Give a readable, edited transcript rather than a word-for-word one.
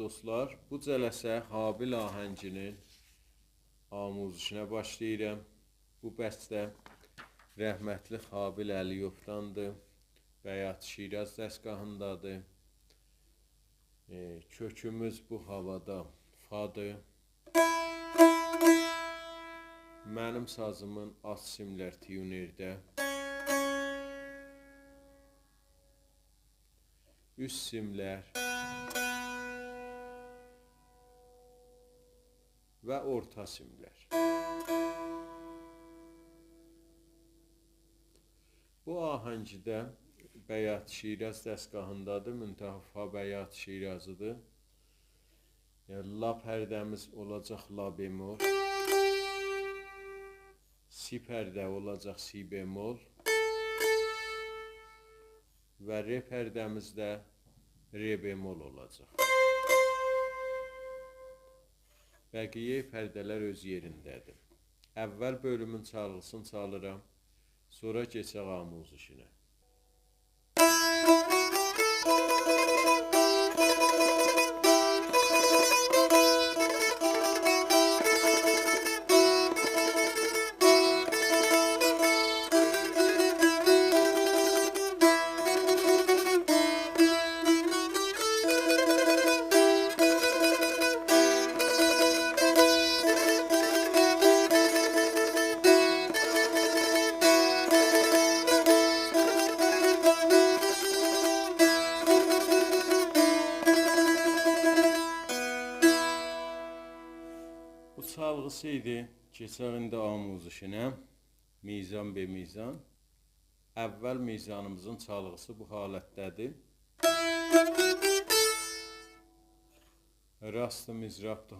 dostlar, bu cələsə Habil ahənginin amuzişinə başlayıram. Bu bəstə rəhmətli Habil Əliyevdandır. Bəyat Şiraz dəstgahındadır. Kökümüz bu havada fadır. Mənim sazımın az simlər tiyunerdə. Üst simlər və orta simlər. Bu ahəngdə Bəyat Şiraz dəstgahındadır. Müntəha Bəyat Şirazıdır. La pərdəmiz olacaq la bemol. Si pərdə olacaq si bemol. Və re pərdəmizdə re bemol olacaq. Bəqiyyə pərdələr öz yerindədir. Əvvəl bölümün çalğısını çalıram, sonra keçək amuzişinə. Bu çalğısı idi. Keçək indi amuzişinə. Mizan be mizan. Əvvəl mizanımızın çalğısı bu halətdədir. Rastı mizrabdır.